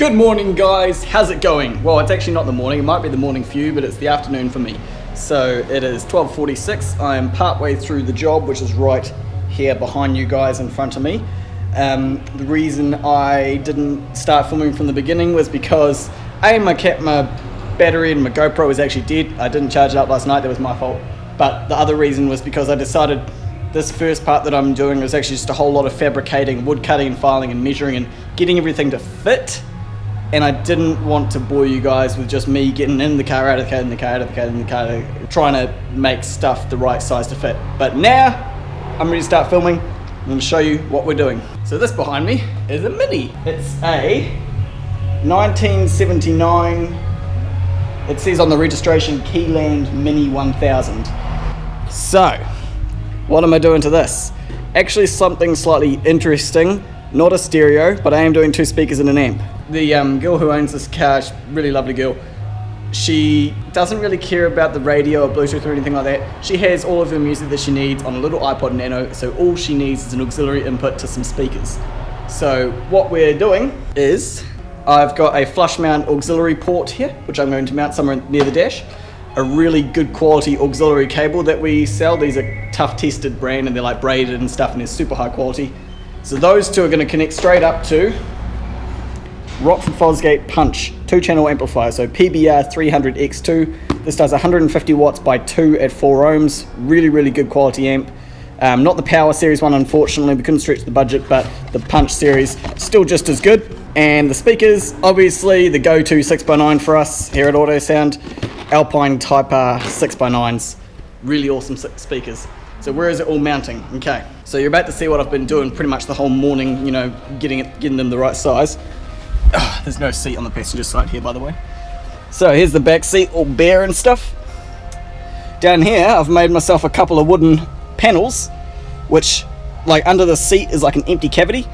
Good morning guys, how's it going? Well, it's actually not the morning, it might be the morning for you, but it's the afternoon for me. So it is 12:46, I am partway through the job, which is right here behind you guys in front of me. The reason I didn't start filming from the beginning was because my battery in my GoPro was actually dead. I didn't charge it up last night, that was my fault. But the other reason was because I decided this first part that I'm doing is actually just a whole lot of fabricating, wood cutting and filing and measuring and getting everything to fit. And I didn't want to bore you guys with just me getting in the car, out of the car, in the car, out of the car, in the car, trying to make stuff the right size to fit. But now I'm ready to start filming. I'm going to show you what we're doing. So this behind me is a Mini. It's a 1979, it says on the registration, Keyland Mini 1000. So, what am I doing to this? Actually something slightly interesting, not a stereo, but I am doing two speakers and an amp. The girl who owns this car, she's a really lovely girl, she doesn't really care about the radio or Bluetooth or anything like that. She has all of her music that she needs on a little iPod Nano, so all she needs is an auxiliary input to some speakers. So what we're doing is, I've got a flush mount auxiliary port here, which I'm going to mount somewhere near the dash. A really good quality auxiliary cable that we sell. These are tough tested brand and they're like braided and stuff and they're super high quality. So those two are going to connect straight up to Rockford Fosgate Punch 2-channel amplifier, so PBR 300X2. This does 150 watts by 2 at 4 ohms. Really good quality amp. Not the Power Series one, unfortunately, we couldn't stretch the budget, but the Punch Series still just as good. And the speakers, obviously the go-to 6x9 for us here at Audio Sound, Alpine Type R 6x9s. Really awesome speakers. So where is it all mounting? Okay, so you're about to see what I've been doing pretty much the whole morning, you know, getting them the right size. Oh, there's no seat on the passenger side here, by the way. So here's the back seat, all bare and stuff. Down here, I've made myself a couple of wooden panels, which, like, under the seat is like an empty cavity,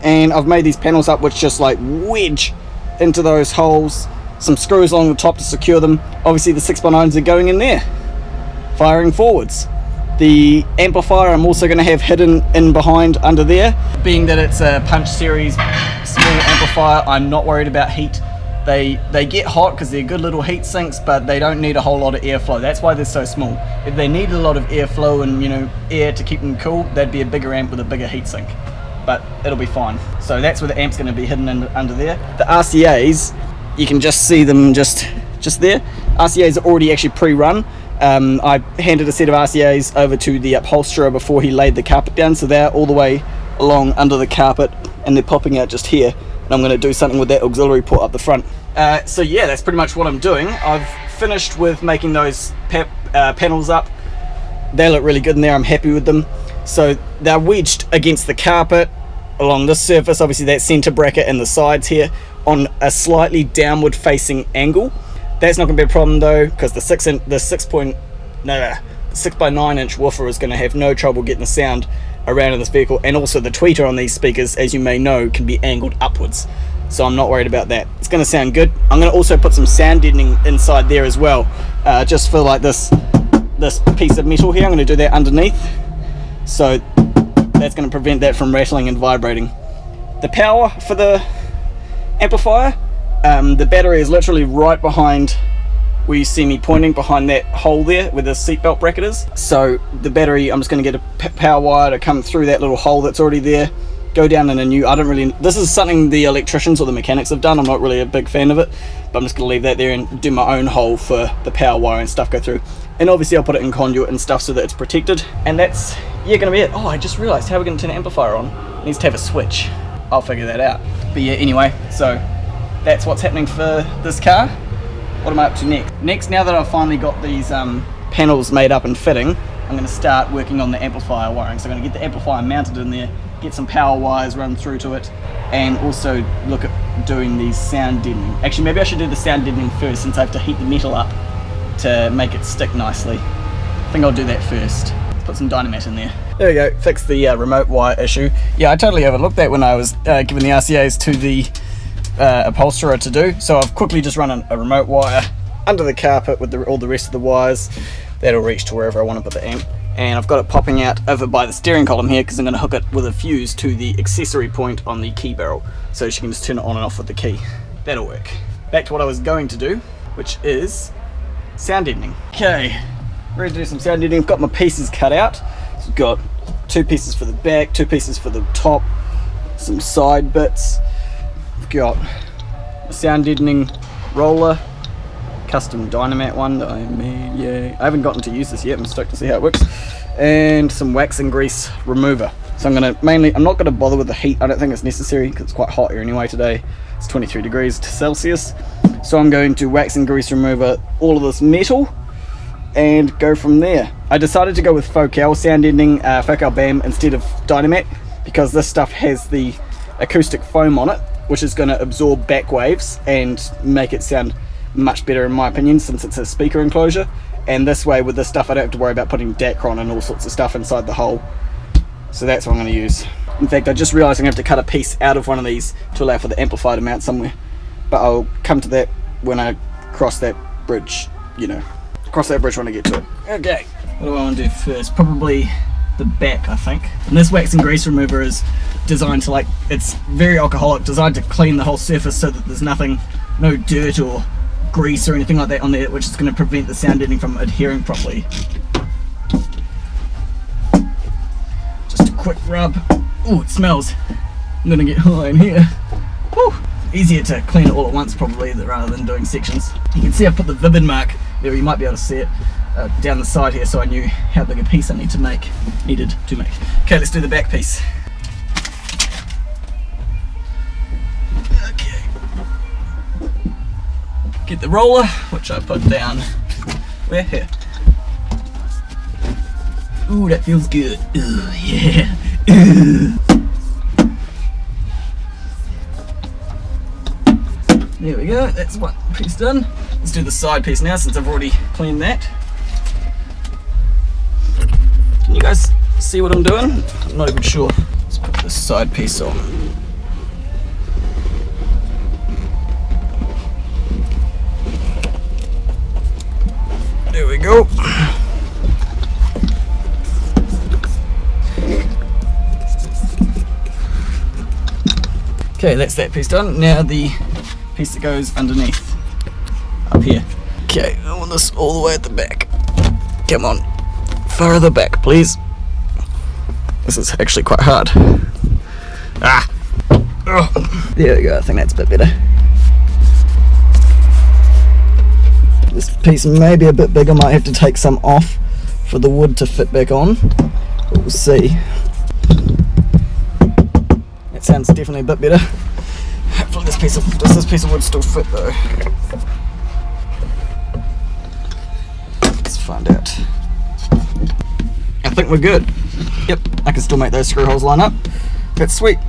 and I've made these panels up which just like wedge into those holes. Some screws along the top to secure them. Obviously the 6x9s are going in there, firing forwards. The amplifier I'm also going to have hidden in behind under there. Being that it's a Punch Series small amplifier, I'm not worried about heat. They get hot because they're good little heat sinks, but they don't need a whole lot of airflow. That's why they're so small. If they needed a lot of airflow and, you know, air to keep them cool, that'd be a bigger amp with a bigger heat sink. But it'll be fine. So that's where the amp's going to be hidden under there. The RCAs, you can just see them just there. RCAs are already actually pre-run. I handed a set of RCAs over to the upholsterer before he laid the carpet down, so they're all the way along under the carpet and they're popping out just here, and I'm going to do something with that auxiliary port up the front. So yeah, that's pretty much what I'm doing. I've finished with making those panels up. They look really good in there, I'm happy with them. So they're wedged against the carpet along this surface, obviously that center bracket and the sides here, on a slightly downward facing angle. That's not going to be a problem though, because the 6x9 inch woofer is going to have no trouble getting the sound around in this vehicle, and also the tweeter on these speakers, as you may know, can be angled upwards, so I'm not worried about that. It's going to sound good. I'm going to also put some sound deadening inside there as well, just for like this piece of metal here. I'm going to do that underneath, so that's going to prevent that from rattling and vibrating. The power for the amplifier, the battery is literally right behind where you see me pointing, behind that hole there where the seatbelt bracket is. So the battery, I'm just going to get a power wire to come through that little hole that's already there, go down in a new, this is something the electricians or the mechanics have done, I'm not really a big fan of it, but I'm just going to leave that there and do my own hole for the power wire and stuff go through. And obviously I'll put it in conduit and stuff so that it's protected. And that's, yeah, going to be it. Oh, I just realised, how are we going to turn the amplifier on? It needs to have a switch. I'll figure that out. But yeah, anyway, so that's what's happening for this car. What am I up to next? Next, now that I've finally got these panels made up and fitting, I'm going to start working on the amplifier wiring. So I'm going to get the amplifier mounted in there, get some power wires run through to it, and also look at doing the sound deadening. Actually, maybe I should do the sound deadening first, since I have to heat the metal up to make it stick nicely. I think I'll do that first. Let's put some dynamite in there. There we go, fix the remote wire issue. Yeah, I totally overlooked that when I was giving the RCAs to the upholsterer to do. So I've quickly just run a remote wire under the carpet with all the rest of the wires. That'll reach to wherever I want to put the amp. And I've got it popping out over by the steering column here, because I'm going to hook it with a fuse to the accessory point on the key barrel, so she can just turn it on and off with the key. that'll work. Back to what I was going to do, which is sound deadening. Okay, ready to do some sound deadening. I've got my pieces cut out. So I've got 2 pieces for the back, 2 pieces for the top, some side bits. I've got a sound deadening roller, custom Dynamat one that I made. Yeah, I haven't gotten to use this yet. I'm stoked to see how it works. And some wax and grease remover. So I'm not gonna bother with the heat. I don't think it's necessary because it's quite hot here anyway today. It's 23 degrees Celsius. So I'm going to wax and grease remover all of this metal and go from there. I decided to go with Focal sound deadening, Focal BAM instead of Dynamat, because this stuff has the acoustic foam on it, which is going to absorb back waves and make it sound much better in my opinion, since it's a speaker enclosure. And this way with this stuff I don't have to worry about putting Dacron and all sorts of stuff inside the hole. So that's what I'm going to use. In fact, I just realised I'm going to have to cut a piece out of one of these to allow for the amplifier to mount somewhere. But I'll come to that when I cross that bridge, you know. Cross that bridge when I get to it. Okay, what do I want to do first? Probably the back, I think. And this wax and grease remover is designed to, like, it's very alcoholic, designed to clean the whole surface so that there's nothing, no dirt or grease or anything like that on there, which is going to prevent the sound deadening from adhering properly. Just a quick rub. Oh, it smells. I'm going to get high in here. Woo. Easier to clean it all at once probably rather than doing sections. You can see I've put the vivid mark there, you might be able to see it down the side here, so I knew how big a piece I needed to make. Okay, let's do the back piece. Okay. Get the roller, which I put down where here. Ooh, that feels good. Ooh, yeah. Ooh. There we go, that's one piece done. Let's do the side piece now, since I've already cleaned that. Can you guys see what I'm doing? I'm not even sure. Let's put this side piece on. There we go. Okay, that's that piece done. Now the piece that goes underneath, up here. Okay, I want this all the way at the back. Come on, further back, please. This is actually quite hard. Ah! Oh. There we go, I think that's a bit better. This piece may be a bit big, I might have to take some off for the wood to fit back on, but we'll see. That sounds definitely a bit better. Hopefully does this piece of wood still fit though? Let's find out. I think we're good. Yep, I can still make those screw holes line up. That's sweet.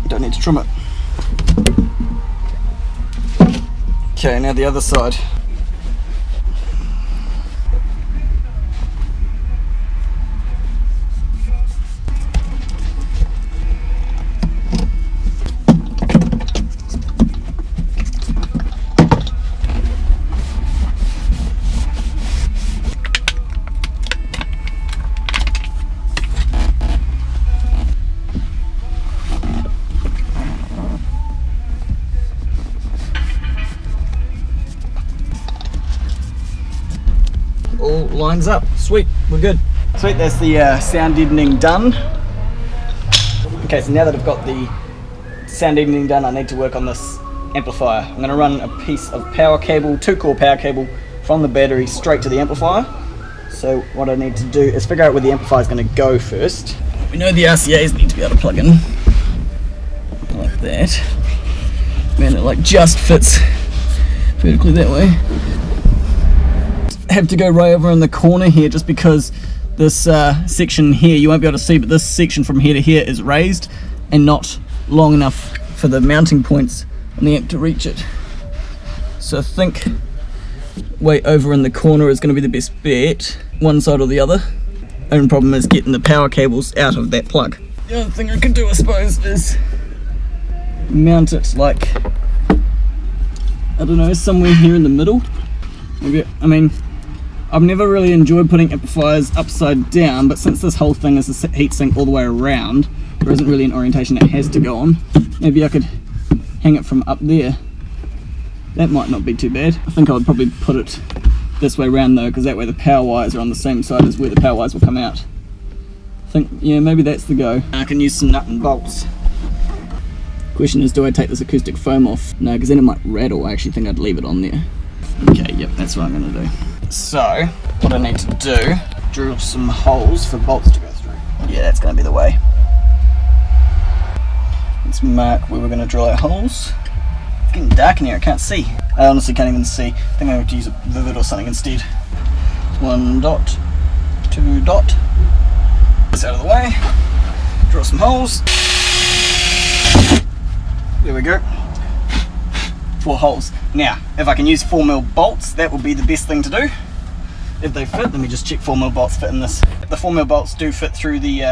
Don't need to trim it. Okay, now the other side. All lines up. Sweet, we're good. Sweet, that's the sound deadening done. Okay, so now that I've got the sound deadening done, I need to work on this amplifier. I'm going to run a piece of power cable, 2-core power cable from the battery straight to the amplifier. So what I need to do is figure out where the amplifier is going to go first. We know the RCAs need to be able to plug in like that. Man, it like just fits vertically that way. Have to go right over in the corner here, just because this section here you won't be able to see, but this section from here to here is raised and not long enough for the mounting points on the amp to reach it. So I think way over in the corner is going to be the best bet, one side or the other. Only problem is getting the power cables out of that plug. The other thing I can do, I suppose, is mount it like, I don't know, somewhere here in the middle. Maybe, I mean, I've never really enjoyed putting amplifiers upside down, but since this whole thing is a heatsink all the way around, there isn't really an orientation it has to go on. Maybe I could hang it from up there That might not be too bad. I think I would probably put it this way around though, because that way the power wires are on the same side as where the power wires will come out. I think, yeah, maybe that's the go. I can use some nut and bolts. Question is, do I take this acoustic foam off? No, because then it might rattle. I actually think I'd leave it on there. Okay, yep, that's what I'm going to do. So, what I need to do, drill some holes for bolts to go through. Yeah, that's going to be the way. Let's mark where we're going to drill our holes. It's getting dark in here, I can't see. I honestly can't even see. I think I have to use a Vivid or something instead. 1 dot, 2 dot. This out of the way. Drill some holes. There we go. 4 holes. Now, if I can use 4mm bolts, that would be the best thing to do. If they fit, let me just check 4mm bolts fit in this. The 4mm bolts do fit through the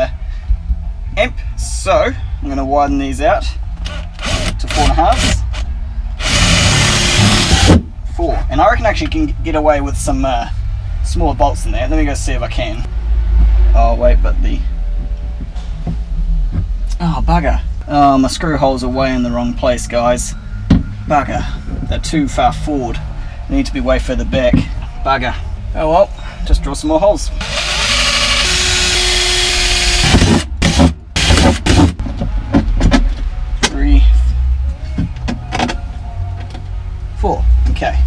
amp, so I'm going to widen these out to 4.5. 4, and I reckon I actually can get away with some smaller bolts in there. Let me go see if I can. Oh wait, but the... Oh bugger. Oh, my screw holes are way in the wrong place, guys. Bugger. They're too far forward. They need to be way further back. Bugger. Oh well, just drill some more holes. 3, 4. Okay.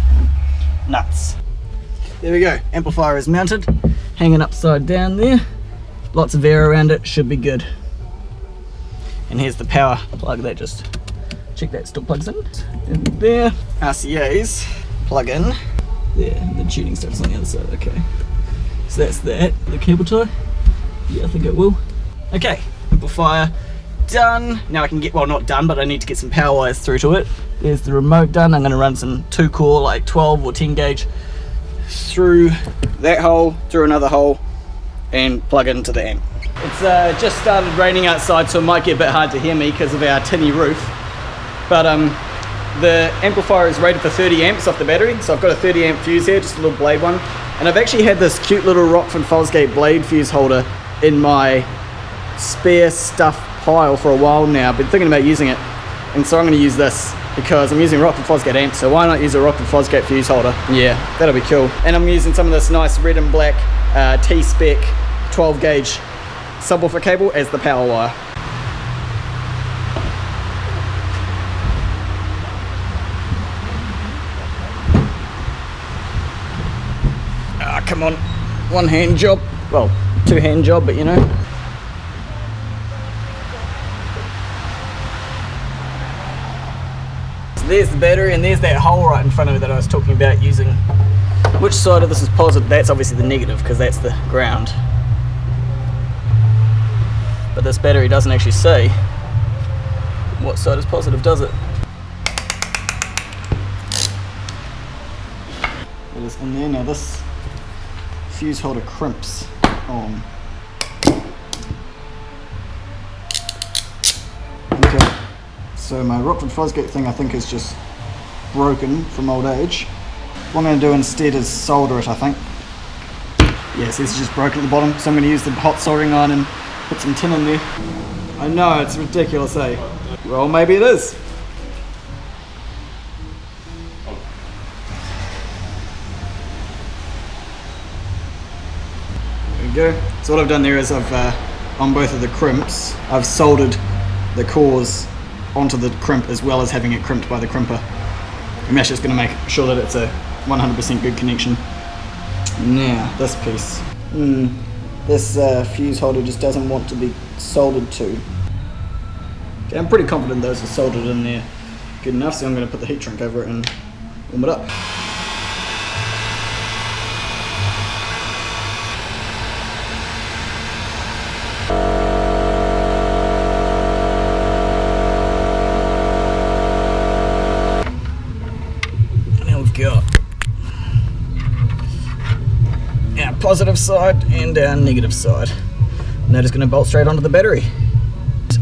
Nuts. There we go. Amplifier is mounted, hanging upside down there. Lots of air around it, should be good. And here's the power plug that just, check that still plugs in there. RCA's plug in there, the tuning stuff's on the other side. Okay, so that's that. The cable tie, yeah, I think it will. Okay, amplifier done. Now I can get, well, not done, but I need to get some power wires through to it. There's the remote done. I'm going to run some 2-core like 12 or 10 gauge through that hole, through another hole, and plug it into the amp. It's just started raining outside, so it might get a bit hard to hear me because of our tinny roof. But the amplifier is rated for 30 amps off the battery, so I've got a 30 amp fuse here, just a little blade one. And I've actually had this cute little Rockford Fosgate blade fuse holder in my spare stuff pile for a while now. I've been thinking about using it, and so I'm going to use this because I'm using Rockford Fosgate amp, so why not use a Rockford Fosgate fuse holder? Yeah, that'll be cool. And I'm using some of this nice red and black T-spec 12 gauge subwoofer cable as the power wire. Ah, come on, one hand job, well, 2 hand job, but you know. So there's the battery, and there's that hole right in front of it that I was talking about using. Which side of this is positive? That's obviously the negative because that's the ground. But this battery doesn't actually say what side is positive, does it? It is in there. Now this fuse holder crimps on. Okay, so my Rockford Fosgate thing I think is just broken from old age. What I'm going to do instead is solder it, I think. Yes, it's just broken at the bottom, so I'm going to use the hot soldering iron and put some tin in there. I know, it's ridiculous, eh? Well, maybe it is. There we go. So what I've done there is I've, on both of the crimps, I've soldered the cores onto the crimp as well as having it crimped by the crimper. And that's just going to make sure that it's a 100% good connection. Now, this piece. This fuse holder just doesn't want to be soldered to. Okay, I'm pretty confident those are soldered in there good enough, so I'm going to put the heat shrink over it and warm it up. Now we've got our positive side and our negative side. And they're just going to bolt straight onto the battery.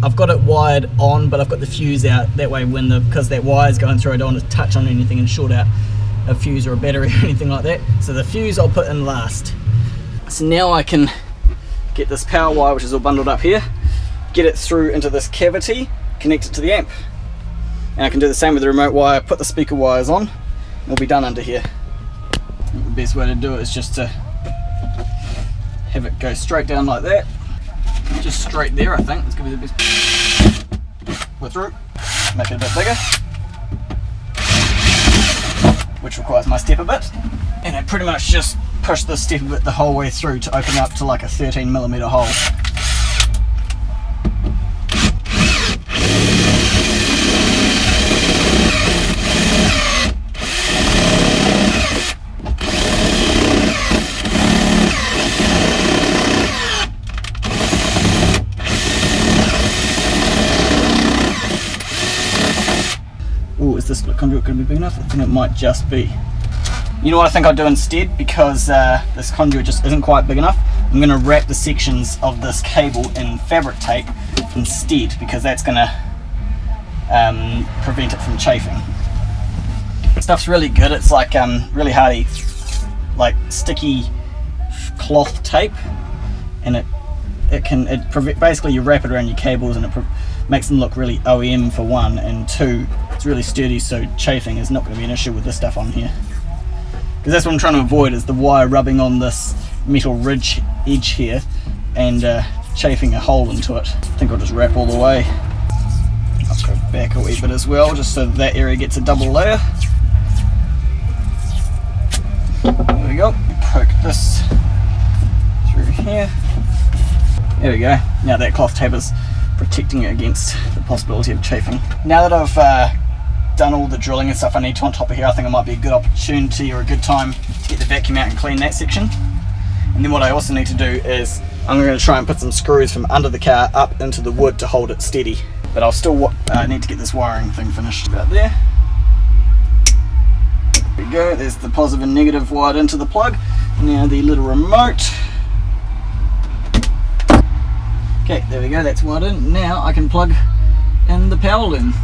I've got it wired on, but I've got the fuse out. That way, because that wire's going through, I don't want to touch on anything and short out a fuse or a battery or anything like that. So the fuse I'll put in last. So now I can get this power wire, which is all bundled up here, get it through into this cavity, connect it to the amp. And I can do the same with the remote wire, put the speaker wires on, it'll be done under here. The best way to do it is just to have it go straight down like that. Just straight there, I think. It's going to be the best. We're through. Make it a bit bigger, which requires my step a bit. And I pretty much just push this step a bit the whole way through to open up to like a 13mm hole. Ooh, is this conduit going to be big enough? I think it might just be. You know what I think I'll do instead, because this conduit just isn't quite big enough? I'm going to wrap the sections of this cable in fabric tape instead, because that's going to prevent it from chafing. Stuff's really good. It's like really hardy, like sticky cloth tape, and basically you wrap it around your cables and it makes them look really OEM for one, and two, it's really sturdy, so chafing is not going to be an issue with this stuff on here. Because that's what I'm trying to avoid, is the wire rubbing on this metal ridge edge here and chafing a hole into it. I think I'll just wrap all the way. I'll go back a wee bit as well, just so that area gets a double layer. There we go. Poke this through here. There we go. Now that cloth tape is protecting it against the possibility of chafing. Now that I've done all the drilling and stuff I need to on top of here, I think it might be a good opportunity or a good time to get the vacuum out and clean that section. And then what I also need to do is I'm going to try and put some screws from under the car up into the wood to hold it steady. But I'll still need to get this wiring thing finished about there. There we go, there's the positive and negative wired into the plug. Now the little remote. Okay, there we go, that's wired in. Now I can plug in the power loom.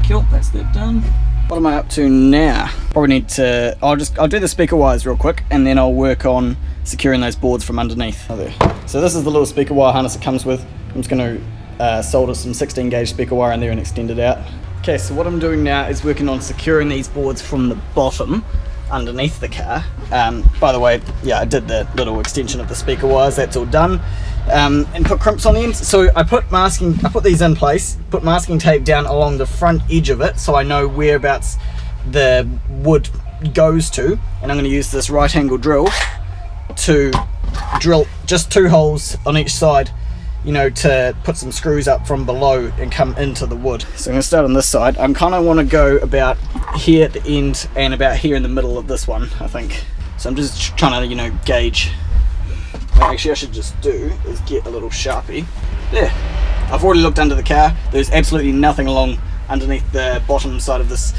Cool, that's that done. What am I up to now? Probably need to, I'll do the speaker wires real quick, and then I'll work on securing those boards from underneath. Oh, there. So this is the little speaker wire harness it comes with. I'm just going to solder some 16 gauge speaker wire in there and extend it out. Okay, so what I'm doing now is working on securing these boards from the bottom underneath the car. By the way, yeah, I did the little extension of the speaker wires, that's all done. And put crimps on the ends. So I put these in place, put masking tape down along the front edge of it so I know whereabouts the wood goes to, and I'm going to use this right angle drill to drill just 2 holes on each side, you know, to put some screws up from below and come into the wood. So I'm going to start on this side. I kind of want to go about here at the end and about here in the middle of this one, I think. So I'm just trying to, you know, gauge. What actually I should just do is get a little Sharpie. There. I've already looked under the car. There's absolutely nothing along underneath the bottom side of this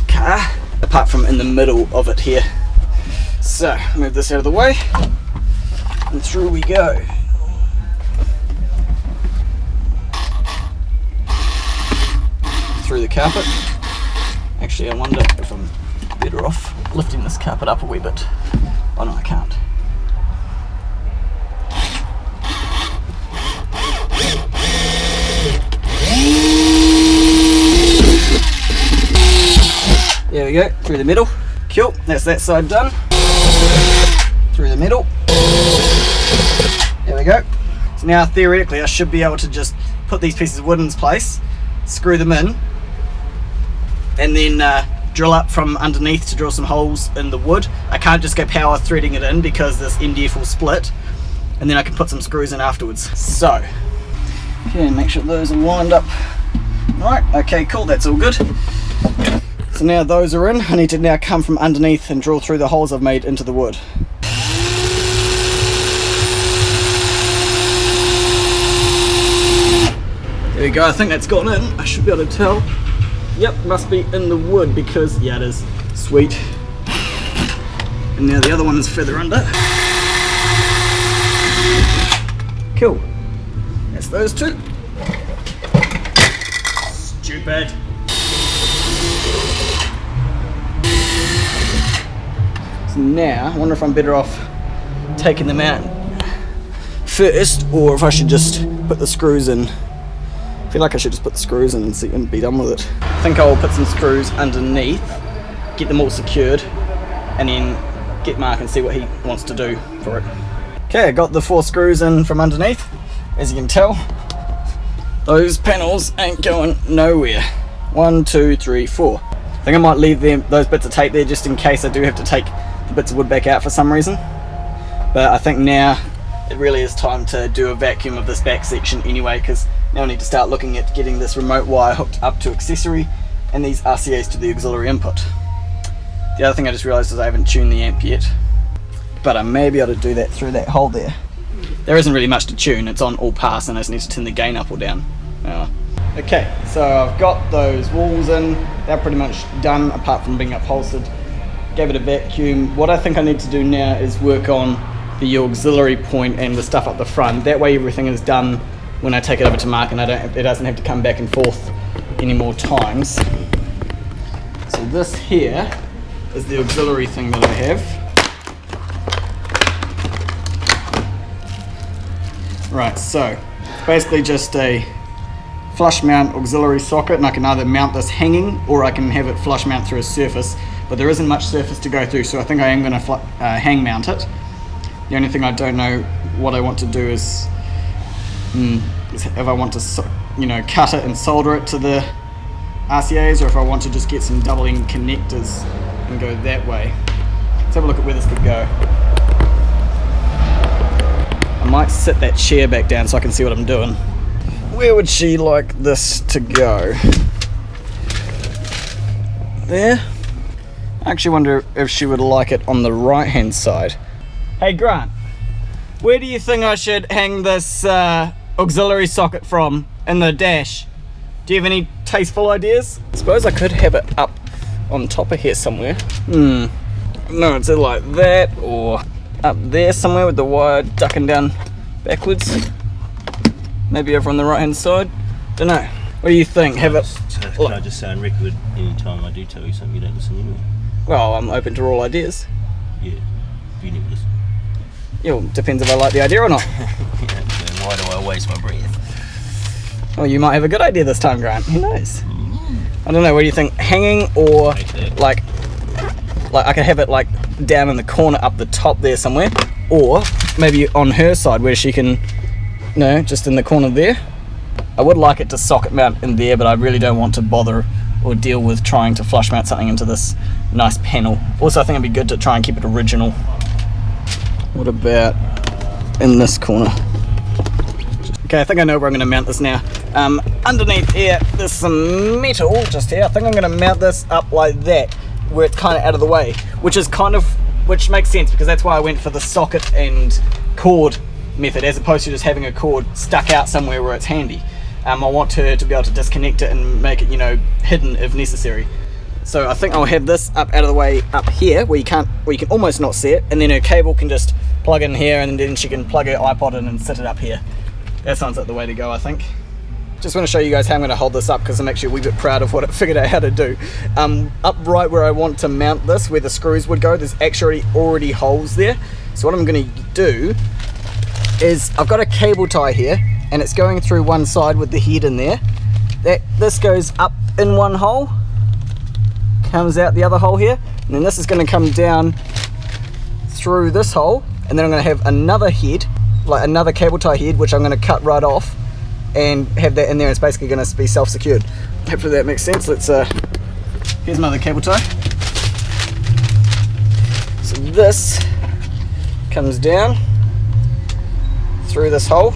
car, apart from in the middle of it here. So, move this out of the way, and through we go. Through the carpet. Actually, I wonder if I'm better off lifting this carpet up a wee bit. Oh no, I can't. There we go, through the middle. Cool, that's that side done. Through the middle. There we go. So now theoretically I should be able to just put these pieces of wood in place, screw them in, and then drill up from underneath to drill some holes in the wood. I can't just go power threading it in because this MDF will split, and then I can put some screws in afterwards. So, okay, make sure those are lined up. Alright, okay, cool, that's all good. So now those are in, I need to now come from underneath and drill through the holes I've made into the wood. There we go, I think that's gone in. I should be able to tell. Yep, must be in the wood because, yeah, it is. Sweet. And now the other one is further under. Cool. That's those two. Stupid. So now, I wonder if I'm better off taking them out first, or if I should just put the screws in feel like I should just put the screws in and be done with it. I think I'll put some screws underneath, get them all secured, and then get Mark and see what he wants to do for it. Okay, I got the 4 screws in from underneath. As you can tell, those panels ain't going nowhere. 1, 2, 3, 4. I think I might leave those bits of tape there just in case I do have to take the bits of wood back out for some reason. But I think now it really is time to do a vacuum of this back section anyway, because now I need to start looking at getting this remote wire hooked up to accessory and these RCAs to the auxiliary input. The other thing I just realised is I haven't tuned the amp yet, but I may be able to do that through that hole there. There isn't really much to tune, it's on all pass and I just need to turn the gain up or down. Okay, so I've got those walls in, they're pretty much done apart from being upholstered. Gave it a vacuum. What I think I need to do now is work on the auxiliary point and the stuff up the front. That way everything is done when I take it over to Mark and it doesn't have to come back and forth any more times. So this here is the auxiliary thing that I have. Right, so it's basically just a flush mount auxiliary socket, and I can either mount this hanging or I can have it flush mount through a surface, but there isn't much surface to go through, so I think I am going to hang mount it. The only thing I don't know what I want to do is if I want to, you know, cut it and solder it to the RCAs, or if I want to just get some double-end connectors and go that way. Let's have a look at where this could go. I might sit that chair back down so I can see what I'm doing. Where would she like this to go? There? I actually wonder if she would like it on the right hand side. Hey Grant, where do you think I should hang this auxiliary socket from in the dash? Do you have any tasteful ideas? I suppose I could have it up on top of here somewhere. No, it's either like that or up there somewhere with the wire ducking down backwards. Maybe over on the right hand side. Don't know. What do you think? Have it. Can I just say on record anytime I do tell you something you don't listen anyway? Well, I'm open to all ideas. Yeah, you never listen. Yeah, well, depends if I like the idea or not. Yeah, so why do I waste my breath? Well, you might have a good idea this time, Grant. Who knows? I don't know. What do you think? Hanging or like I could have it like down in the corner up the top there somewhere, or maybe on her side where she can. No, just in the corner there. I would like it to socket mount in there, but I really don't want to bother or deal with trying to flush mount something into this nice panel. Also, I think it'd be good to try and keep it original. What about in this corner? Okay, I think I know where I'm going to mount this now. Underneath here, there's some metal just here. I think I'm going to mount this up like that, where it's kind of out of the way, which makes sense because that's why I went for the socket and cord method as opposed to just having a cord stuck out somewhere where it's handy. I want her to be able to disconnect it and make it, you know, hidden if necessary. So I think I'll have this up out of the way up here where you can almost not see it, and then her cable can just plug in here and then she can plug her iPod in and sit it up here. That sounds like the way to go, I think. Just want to show you guys how I'm going to hold this up because I'm actually a wee bit proud of what it figured out how to do. Up right where I want to mount this, where the screws would go, there's actually already holes there. So what I'm going to do is I've got a cable tie here and it's going through one side with the head in there. This goes up in one hole, comes out the other hole here, and then this is going to come down through this hole, and then I'm going to have another head, like another cable tie head, which I'm going to cut right off and have that in there. It's basically going to be self-secured. Hopefully that makes sense. Here's my other cable tie. So this comes down through this hole,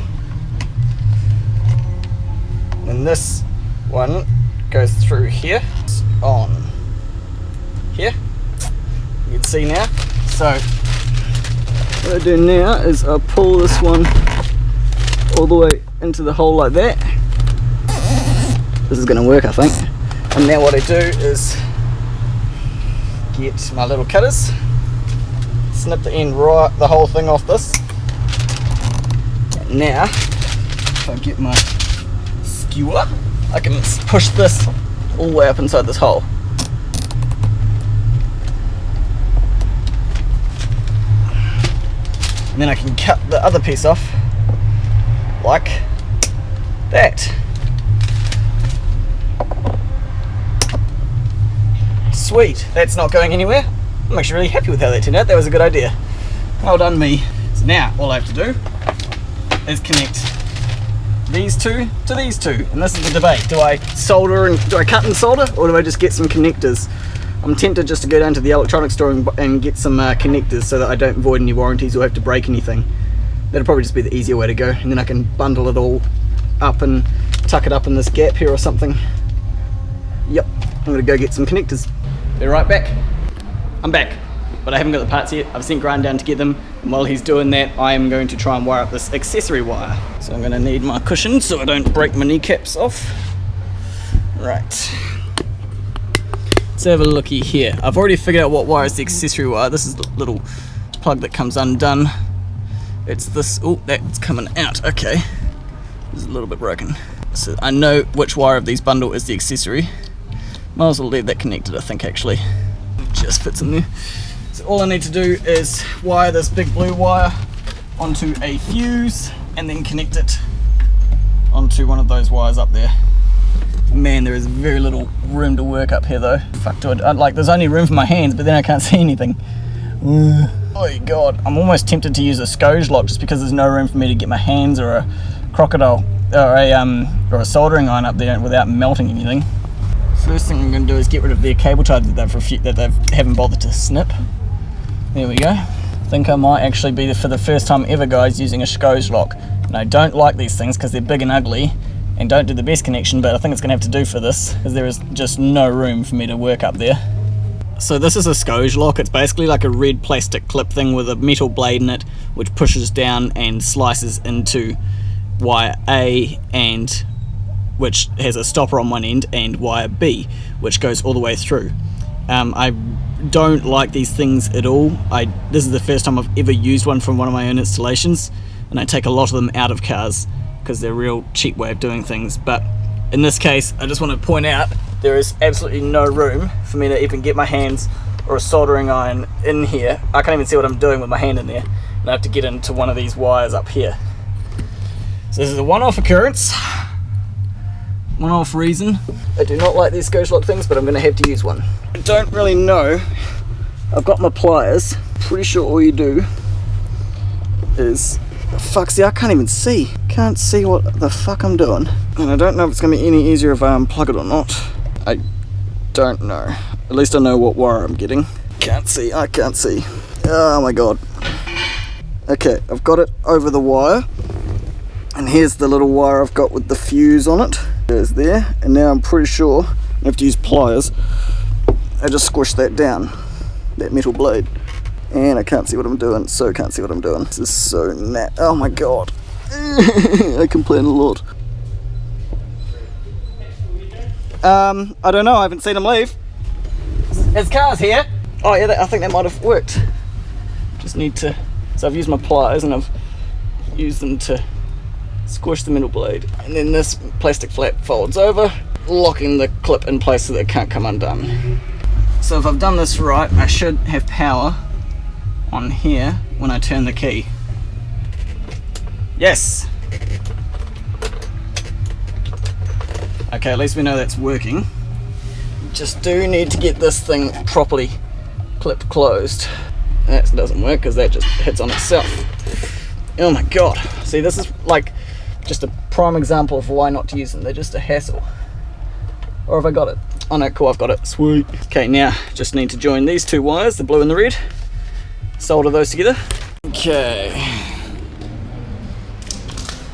and this one goes through here, on here, you can see now. So what I do now is I pull this one all the way into the hole like that. This is going to work, I think. And now what I do is get my little cutters, snip the end right, the whole thing off this. Now, if I get my skewer, I can push this all the way up inside this hole. And then I can cut the other piece off like that. Sweet, that's not going anywhere. I'm actually really happy with how that turned out. That was a good idea. Well done me. So now all I have to do is connect these two to these two, and this is the debate. Do I cut and solder, or do I just get some connectors? I'm tempted just to go down to the electronics store and get some connectors so that I don't void any warranties or have to break anything. That'll probably just be the easier way to go, and then I can bundle it all up and tuck it up in this gap here or something. Yep, I'm gonna go get some connectors. Be right back. I'm back, but I haven't got the parts yet. I've sent Grant down to get them, and while he's doing that, I am going to try and wire up this accessory wire. So I'm gonna need my cushion so I don't break my kneecaps off. Right. Let's have a looky here. I've already figured out what wire is the accessory wire. This is the little plug that comes undone. It's this, oh, that's coming out, okay. This is a little bit broken. So I know which wire of these bundle is the accessory. Might as well leave that connected, I think, actually. It just fits in there. So all I need to do is wire this big blue wire onto a fuse and then connect it onto one of those wires up there. Man, there is very little room to work up here though. Fuck to it. Like, there's only room for my hands, but then I can't see anything. Oh god, I'm almost tempted to use a scotch lock just because there's no room for me to get my hands or a crocodile or a soldering iron up there without melting anything. First thing I'm going to do is get rid of their cable tie that they haven't bothered to snip. There we go. I think I might actually be, for the first time ever, guys, using a scotch lock. And I don't like these things because they're big and ugly and don't do the best connection, but I think it's going to have to do for this because there is just no room for me to work up there. So this is a scotch lock. It's basically like a red plastic clip thing with a metal blade in it which pushes down and slices into wire A, and which has a stopper on one end, and wire B which goes all the way through. I don't like these things at all. This is the first time I've ever used one from one of my own installations, and I take a lot of them out of cars because they're a real cheap way of doing things. But in this case, I just want to point out there is absolutely no room for me to even get my hands or a soldering iron in here. I can't even see what I'm doing with my hand in there, and I have to get into one of these wires up here. So this is a one-off occurrence, one-off reason. I do not like these scotch lock things, but I'm going to have to use one. I don't really know. I've got my pliers. Pretty sure all you do is... Fuck, see, I can't even see. Can't see what the fuck I'm doing. And I don't know if it's going to be any easier if I unplug it or not. I don't know. At least I know what wire I'm getting. Can't see, I can't see. Oh my god. Okay, I've got it over the wire. And here's the little wire I've got with the fuse on it. There's there. And now I'm pretty sure I have to use pliers. I just squish that down. That metal blade. And I can't see what I'm doing, so can't see what I'm doing. This is so oh my god. I complain a lot. I don't know, I haven't seen him leave. His car's here. Oh yeah, I think that might have worked. Just need to, so I've used my pliers and I've used them to squish the middle blade. And then this plastic flap folds over, locking the clip in place so that it can't come undone. So if I've done this right, I should have power on here when I turn the key. Yes! Okay, at least we know that's working. Just do need to get this thing properly clipped closed. That doesn't work because that just hits on itself. Oh my god. See, this is like just a prime example of why not to use them. They're just a hassle. Or have I got it? Oh no, cool, I've got it. Sweet. Okay, now just need to join these two wires, the blue and the red. Solder those together. Okay.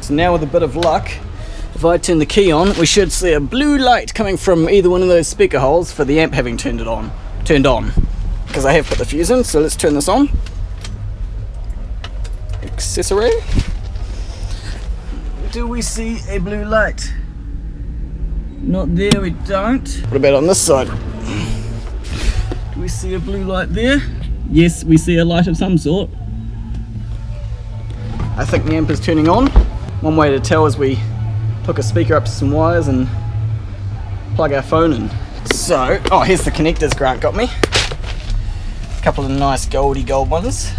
So now with a bit of luck, if I turn the key on, we should see a blue light coming from either one of those speaker holes for the amp having turned on. Because I have put the fuse in, so let's turn this on. Accessory. Do we see a blue light? Not there, we don't. What about on this side? Do we see a blue light there? Yes, we see a light of some sort. I think the amp is turning on. One way to tell is we hook a speaker up to some wires and plug our phone in. So, oh, here's the connectors Grant got me. A couple of nice gold ones.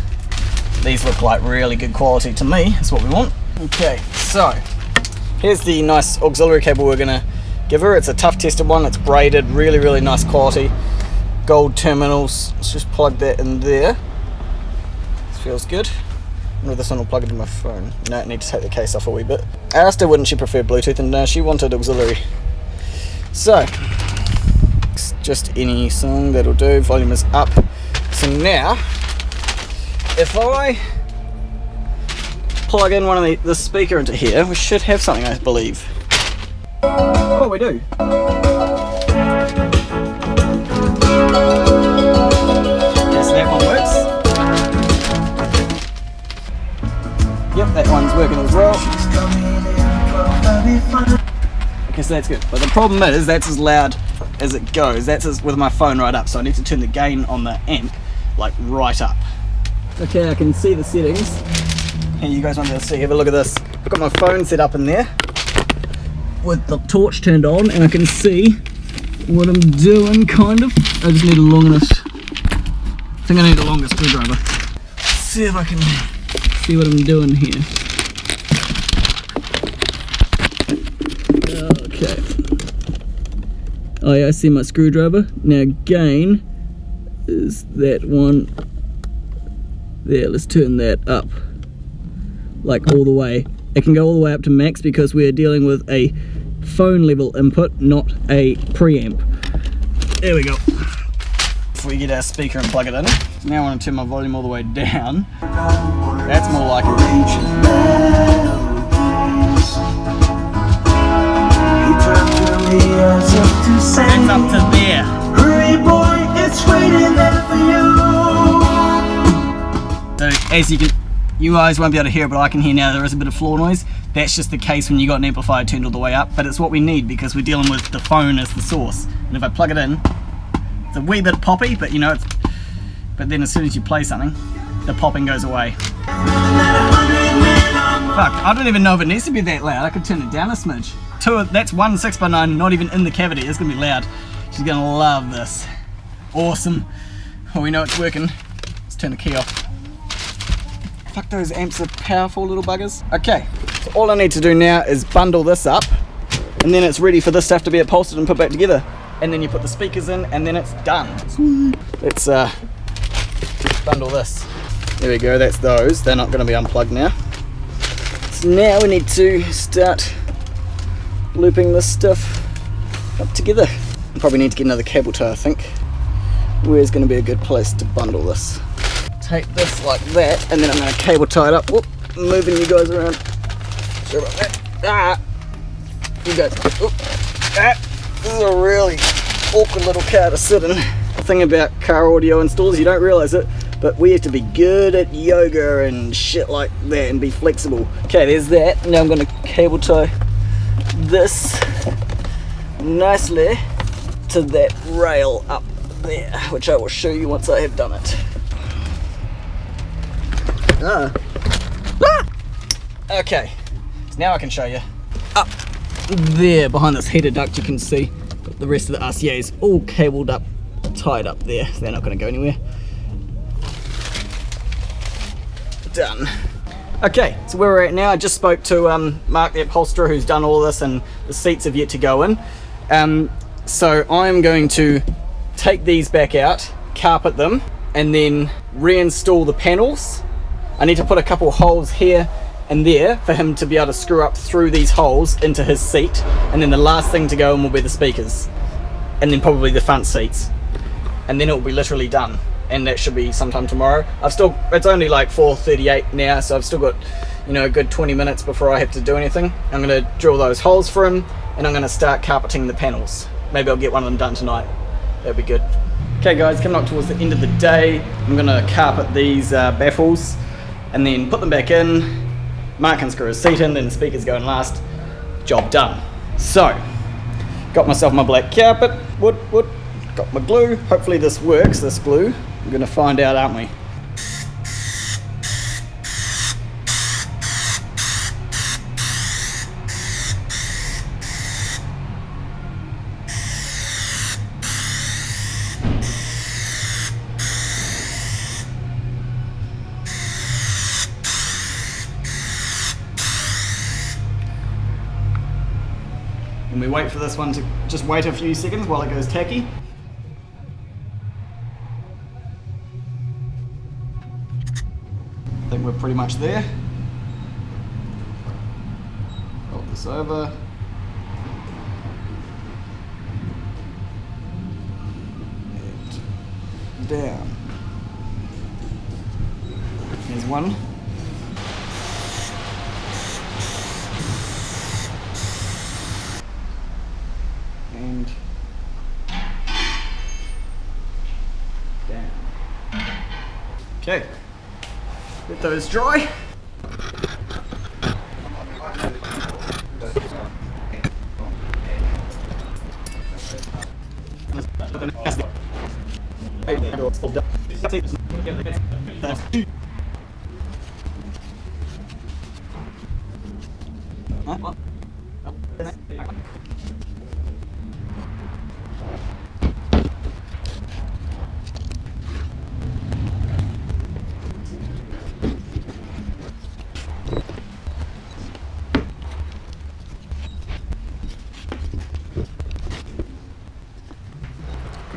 These look like really good quality to me, that's what we want. Okay, so here's the nice auxiliary cable we're gonna give her. It's a tough tested one, it's braided, really nice quality. gold terminals. Let's just plug that in there. This feels good. I wonder if this one will plug into my phone. No, I need to take the case off a wee bit. I asked her wouldn't she prefer Bluetooth, and she wanted auxiliary. So, just any song, that'll do. Volume is up. So now, if I plug in one of the speaker into here, we should have something, I believe. Oh, we do. Yes, that one works. Yep, that one's working as well. Okay, so that's good. But the problem is, that's as loud as it goes. That's with my phone right up, so I need to turn the gain on the amp like right up. Okay, I can see the settings. Here, you guys want to see, have a look at this. I've got my phone set up in there with the torch turned on, and I can see what I'm doing, kind of. I just need a long enough, I think I need a longer screwdriver. Let's see if I can see what I'm doing here. Okay. Oh yeah, I see my screwdriver. Now gain is that one there. Let's turn that up, like all the way. It can go all the way up to max because we're dealing with a phone level input, not a preamp. There we go. If we get our speaker and plug it in. So now I want to turn my volume all the way down. That's more like it. That's up to there. Hurry boy, it's waiting there for you. So as you guys won't be able to hear it, but I can hear now there is a bit of floor noise. That's just the case when you got an amplifier turned all the way up, but it's what we need because we're dealing with the phone as the source. And if I plug it in, it's a wee bit poppy, but you know but then as soon as you play something, the popping goes away. Fuck, I don't even know if it needs to be that loud. I could turn it down a smidge. That's one 6x9, not even in the cavity. It's gonna be loud. She's gonna love this. Awesome. Well, we know it's working. Let's turn the key off. Fuck, those amps are powerful little buggers. Okay, so all I need to do now is bundle this up, and then it's ready for this stuff to be upholstered and put back together. And then you put the speakers in, and then it's done. Let's bundle this. There we go, that's those. They're not gonna be unplugged now. So now we need to start looping this stuff up together. I probably need to get another cable tie, I think. Where's going to be a good place to bundle this? Take this like that, and then I'm going to cable tie it up. Whoop, moving you guys around. Sorry about that. Ah, you guys. Whoop. Ah, this is a really awkward little car to sit in. The thing about car audio installs, you don't realise it, but we have to be good at yoga and shit like that and be flexible. Okay, there's that. Now I'm going to cable tie this nicely to that rail up there, which I will show you once I have done it. Okay, so now I can show you. Up there behind this heater duct you can see got the rest of the RCAs all cabled up, tied up there. They're not going to go anywhere. Done. Okay, so where we're at now, I just spoke to Mark the upholsterer who's done all this, and the seats have yet to go in. So I'm going to take these back out, carpet them, and then reinstall the panels. I need to put a couple holes here and there for him to be able to screw up through these holes into his seat, and then the last thing to go in will be the speakers, and then probably the front seats, and then it will be literally done. And that should be sometime tomorrow. It's only like 4:38 now, so I've still got, you know, a good 20 minutes before I have to do anything. I'm going to drill those holes for him, and I'm going to start carpeting the panels. Maybe I'll get one of them done tonight. That'd be good. Okay guys, coming up towards the end of the day, I'm going to carpet these baffles and then put them back in. Mark can screw his seat in, then the speakers go in last. Job done. So, got myself my black carpet, wood, got my glue. Hopefully this works, this glue. We're going to find out, aren't we? And we wait for this one to just wait a few seconds while it goes tacky. think we're pretty much there. Fold this over. And down. Here's one. And down. Okay, let those dry.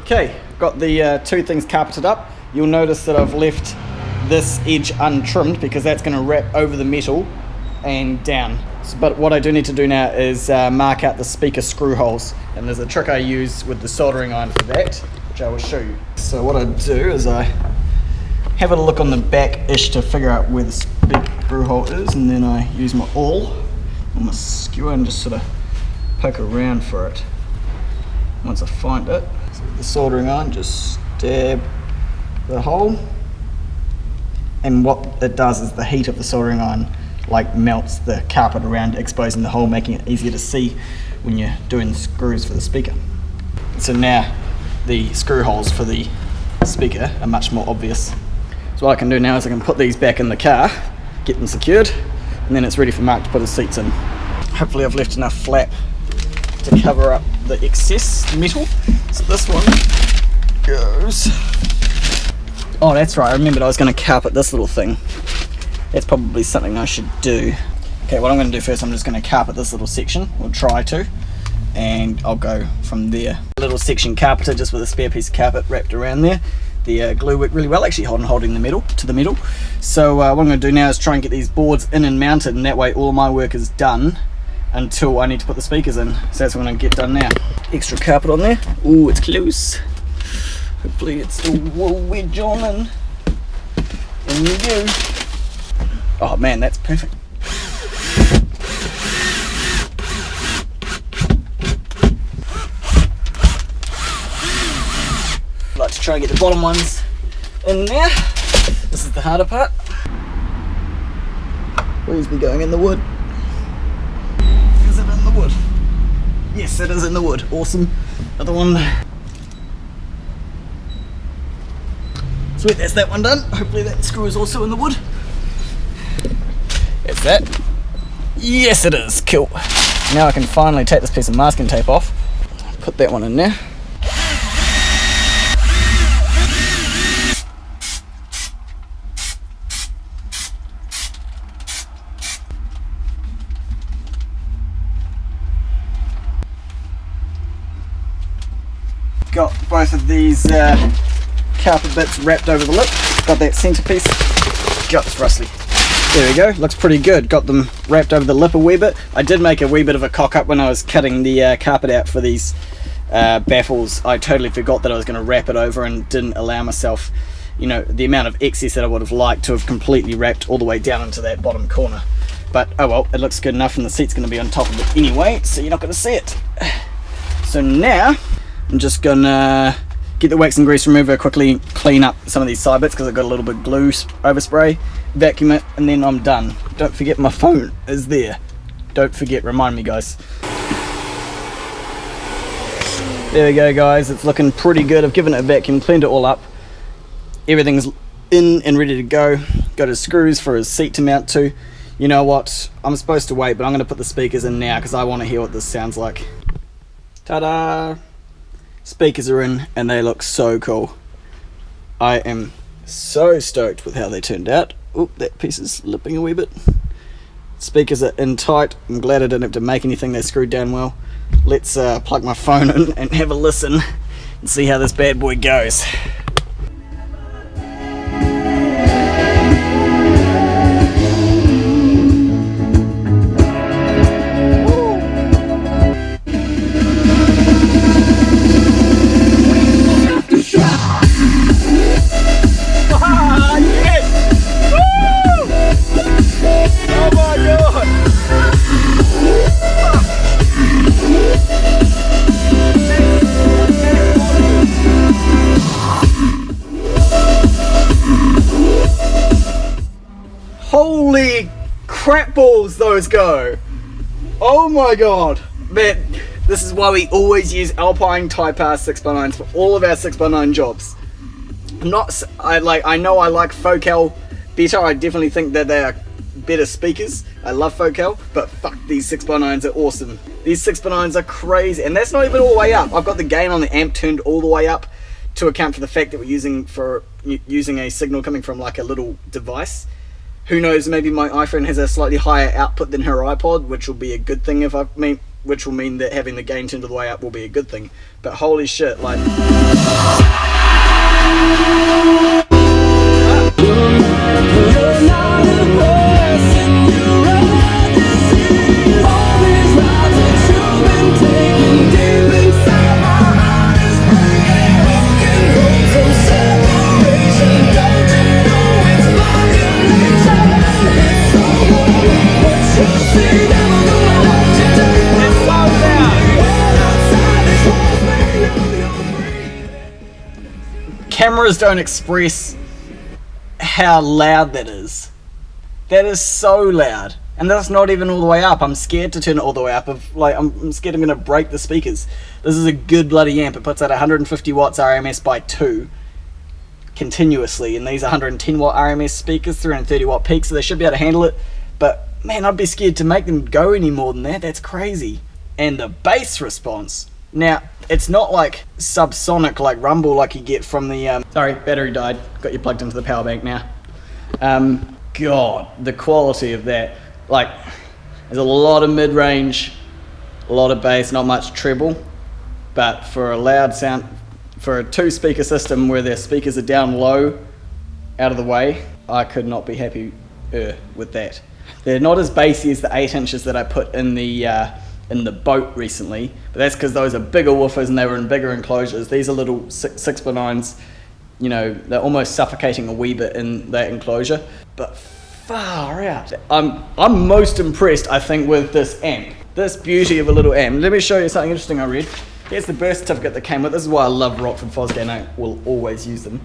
Okay, got the two things carpeted up. You'll notice that I've left this edge untrimmed because that's going to wrap over the metal and down. But what I do need to do now is mark out the speaker screw holes, and there's a trick I use with the soldering iron for that, which I will show you. So what I do is I have a look on the back-ish to figure out where the speaker screw hole is, and then I use my awl or my skewer and just sort of poke around for it. Once I find it, so with the soldering iron, just stab the hole, and what it does is the heat of the soldering iron like melts the carpet around, exposing the hole, making it easier to see when you're doing the screws for the speaker. So now the screw holes for the speaker are much more obvious. So what I can do now is I can put these back in the car, get them secured, and then it's ready for Mark to put his seats in. Hopefully I've left enough flap to cover up the excess metal. So this one goes... Oh, that's right, I remembered I was going to carpet this little thing. That's probably something I should do. Okay, what I'm going to do first, I'm just going to carpet this little section, or try to, and I'll go from there. A little section carpeted just with a spare piece of carpet wrapped around there. The glue worked really well, actually holding the metal to the metal. So what I'm going to do now is try and get these boards in and mounted, and that way all of my work is done until I need to put the speakers in. So that's what I'm going to get done now. Extra carpet on there. Ooh, it's close. Hopefully it's still will wedge on, and in you go. Oh man, that's perfect. I'd like to try and get the bottom ones in there. This is the harder part. Please be going in the wood. Is it in the wood? Yes, it is in the wood. Awesome. Another one. Sweet, that's that one done. Hopefully that screw is also in the wood. Is that? Yes, it is. Cool. Now I can finally take this piece of masking tape off. Put that one in there. Got both of these carpet bits wrapped over the lip. Got that centerpiece. God, it's rustly. There we go, looks pretty good. Got them wrapped over the lip a wee bit. I did make a wee bit of a cock up when I was cutting the carpet out for these baffles. I totally forgot that I was going to wrap it over and didn't allow myself, you know, the amount of excess that I would have liked to have completely wrapped all the way down into that bottom corner. But oh well, it looks good enough, and the seat's going to be on top of it anyway, so you're not going to see it. So now I'm just going to get the wax and grease remover, quickly clean up some of these side bits because I've got a little bit of glue overspray, vacuum it, and then I'm done. Don't forget my phone is there. Don't forget, remind me guys. There we go guys, it's looking pretty good. I've given it a vacuum, cleaned it all up. Everything's in and ready to go. Got his screws for his seat to mount to. You know what, I'm supposed to wait, but I'm going to put the speakers in now because I want to hear what this sounds like. Ta-da! Speakers are in and they look so cool. I am so stoked with how they turned out. Oop, that piece is lipping a wee bit. Speakers are in tight. I'm glad I didn't have to make anything. They screwed down well. Let's plug my phone in and have a listen and see how this bad boy goes. crap balls those go. Oh my god. Man, this is why we always use Alpine Type R 6x9s for all of our 6x9 jobs. I know I like Focal better. I definitely think that they are better speakers. I love Focal, but fuck, these 6x9s are awesome. These 6x9s are crazy, and that's not even all the way up. I've got the gain on the amp turned all the way up to account for the fact that we're using a signal coming from like a little device. Who knows, maybe my iPhone has a slightly higher output than her iPod, which will be a good thing which will mean that having the gain turned all the way up will be a good thing. But holy shit, like... Cameras don't express how loud that is. That is so loud, and that's not even all the way up. I'm scared to turn it all the way up. I'm scared I'm gonna break the speakers. This is a good bloody amp. It puts out 150 watts RMS by 2 continuously, and these are 110 watt RMS speakers, 330 watt peaks, so they should be able to handle it. But man, I'd be scared to make them go any more than that. That's crazy. And the bass response. Now, it's not like subsonic like rumble like you get from the sorry, battery died. Got you plugged into the power bank now. God, the quality of that. Like, there's a lot of mid-range, a lot of bass, not much treble. But for a loud sound, for a 2-speaker system where their speakers are down low, out of the way, I could not be happy with that. They're not as bassy as the 8 inches that I put in the boat recently, but that's because those are bigger woofers and they were in bigger enclosures. These are little 6x9s, you know, they're almost suffocating a wee bit in that enclosure, but far out. I'm most impressed, I think, with this amp. This beauty of a little amp. Let me show you something interesting I read. Here's the birth certificate that came with. This is why I love Rockford Fosgate and I will always use them.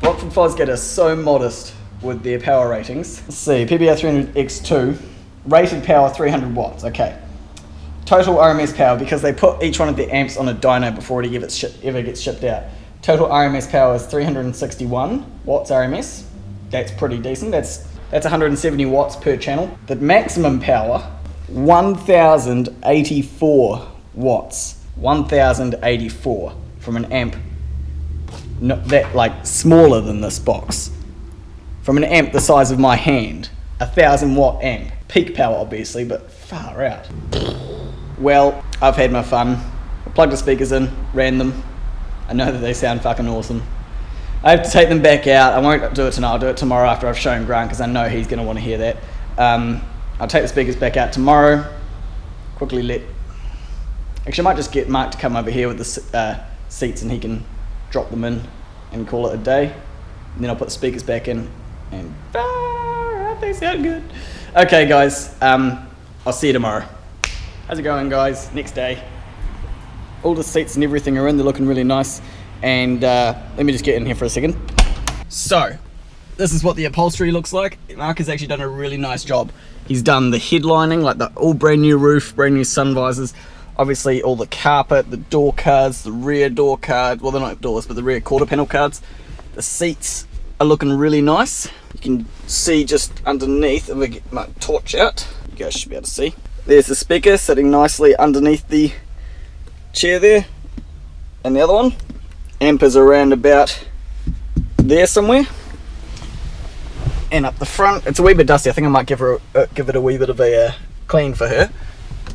Rockford Fosgate is so modest with their power ratings. Let's see, PBR 300X2, rated power 300 watts, okay. Total RMS power, because they put each one of the amps on a dyno before it ever gets shipped out. Total RMS power is 361 watts RMS. That's pretty decent. That's 170 watts per channel. The maximum power, 1084 watts. 1084 from an amp that like smaller than this box. From an amp the size of my hand. 1000 watt amp. Peak power obviously, but far out. Well, I've had my fun. I plugged the speakers in, ran them. I know that they sound fucking awesome. I have to take them back out. I won't do it tonight, I'll do it tomorrow after I've shown Grant, because I know he's going to want to hear that. I'll take the speakers back out tomorrow. Actually, I might just get Mark to come over here with the seats and he can drop them in and call it a day. And then I'll put the speakers back in and they sound good. Okay guys, I'll see you tomorrow. How's it going guys? Next day. All the seats and everything are in, they're looking really nice. And let me just get in here for a second. So, this is what the upholstery looks like. Mark has actually done a really nice job. He's done the headlining, like the all brand new roof, brand new sun visors. Obviously all the carpet, the door cards, the rear door card, well they're not doors, but the rear quarter panel cards. The seats are looking really nice. You can see just underneath, if I get my torch out, you guys should be able to see. There's the speaker sitting nicely underneath the chair there. And the other one. Amp is around about there somewhere. And up the front, it's a wee bit dusty. I think I might give it a wee bit of a clean for her.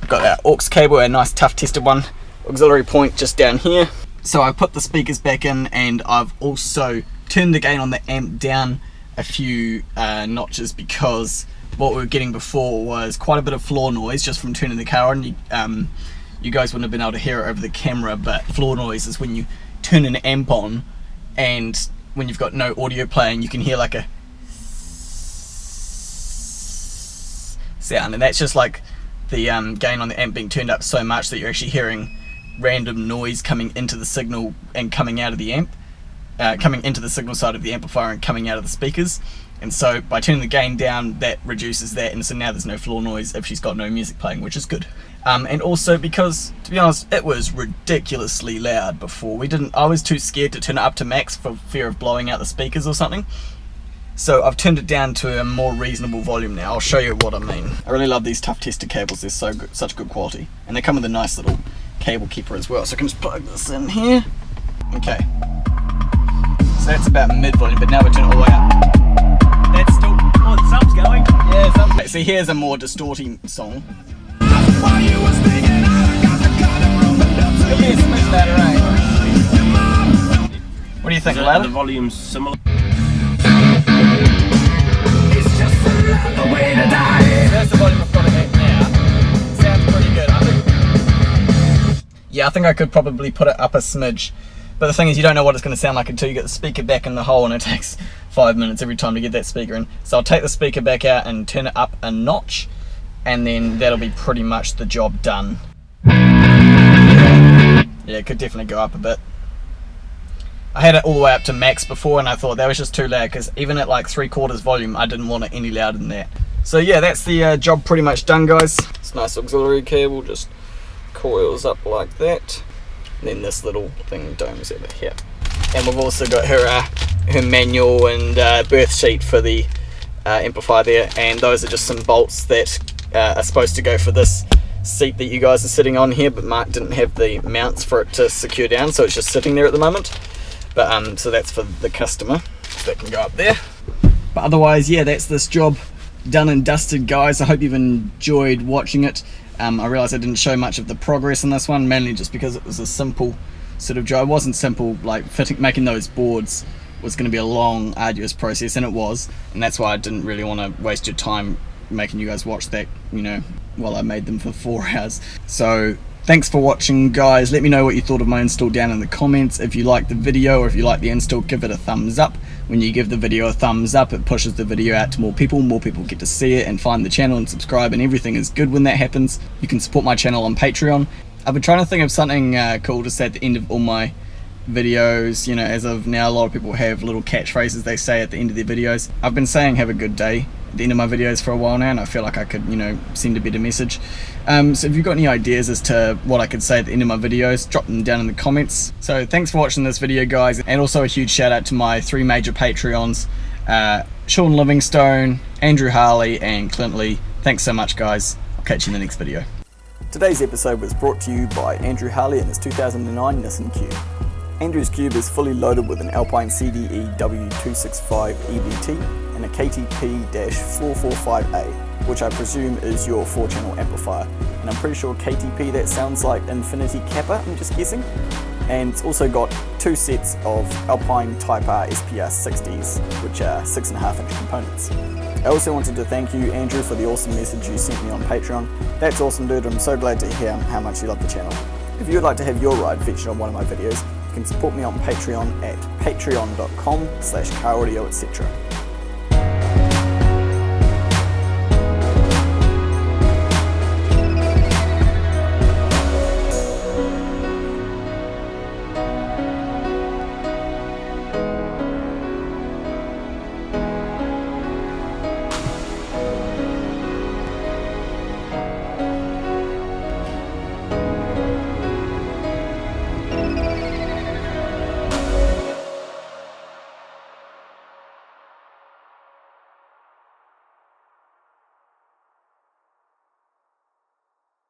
Got our aux cable, a nice tough tested one. Auxiliary point just down here. So I put the speakers back in, and I've also turned the gain on the amp down a few notches, because what we were getting before was quite a bit of floor noise just from turning the car on. You guys wouldn't have been able to hear it over the camera, but floor noise is when you turn an amp on and when you've got no audio playing, you can hear like a sound, and that's just like the gain on the amp being turned up so much that you're actually hearing random noise coming into the signal and coming out of the amp. coming into the signal side of the amplifier and coming out of the speakers. And so by turning the gain down, that reduces that, and so now there's no floor noise if she's got no music playing, which is good. And also because, to be honest, it was ridiculously loud before. I was too scared to turn it up to max for fear of blowing out the speakers or something. So I've turned it down to a more reasonable volume now. I'll show you what I mean. I really love these tough tester cables. They're so good, such good quality, and they come with a nice little cable keeper as well. So I can just plug this in here. Okay. So that's about mid volume, but now we're turning it all the way up. That's still, oh, some's going. Yeah, some's going. See, here's a more distorting song. Could be a smidge louder, eh? What do you think, louder? The volume's similar. That's the volume I've got it at now. Sounds pretty good, I think. Yeah, I think I could probably put it up a smidge. But the thing is, you don't know what it's going to sound like until you get the speaker back in the hole, and it takes 5 minutes every time to get that speaker in. So I'll take the speaker back out and turn it up a notch, and then that'll be pretty much the job done. Yeah, it could definitely go up a bit. I had it all the way up to max before, and I thought that was just too loud, because even at like 3/4 volume, I didn't want it any louder than that. So yeah, that's the job pretty much done, guys. This nice auxiliary cable just coils up like that. And then this little thing domes over here. And we've also got her manual and birth sheet for the amplifier there, and those are just some bolts that are supposed to go for this seat that you guys are sitting on here, but Mark didn't have the mounts for it to secure down, so it's just sitting there at the moment. But so that's for the customer, so that can go up there. But otherwise, yeah, that's this job done and dusted, guys. I hope you've enjoyed watching it. I realised I didn't show much of the progress in this one, mainly just because it was a simple sort of job. It wasn't simple, like making those boards was going to be a long, arduous process, and it was, and that's why I didn't really want to waste your time making you guys watch that, you know, while I made them for 4 hours. So thanks for watching, guys. Let me know what you thought of my install down in the comments. If you liked the video or if you like the install, give it a thumbs up. When you give the video a thumbs up, it pushes the video out to more people get to see it and find the channel and subscribe, and everything is good when that happens. You can support my channel on Patreon. I've been trying to think of something cool to say at the end of all my videos. You know, as of now, a lot of people have little catchphrases they say at the end of their videos. I've been saying have a good day at the end of my videos for a while now, and I feel like I could, you know, send a better message. So if you've got any ideas as to what I could say at the end of my videos, drop them down in the comments. So thanks for watching this video, guys, and also a huge shout out to my 3 major Patreons, Sean Livingstone, Andrew Harley, and Clint Lee. Thanks so much, guys. I'll catch you in the next video. Today's episode was brought to you by Andrew Harley and his 2009 Nissan Cube. Andrew's Cube is fully loaded with an Alpine CDE W265 EBT and a KTP-445A, which I presume is your 4-channel amplifier. And I'm pretty sure KTP, that sounds like Infinity Kappa, I'm just guessing. And it's also got 2 sets of Alpine Type R SPR 60s, which are 6.5-inch components. I also wanted to thank you, Andrew, for the awesome message you sent me on Patreon. That's awesome, dude. I'm so glad to hear how much you love the channel. If you would like to have your ride featured on one of my videos, you can support me on Patreon at patreon.com/caraudio.etc.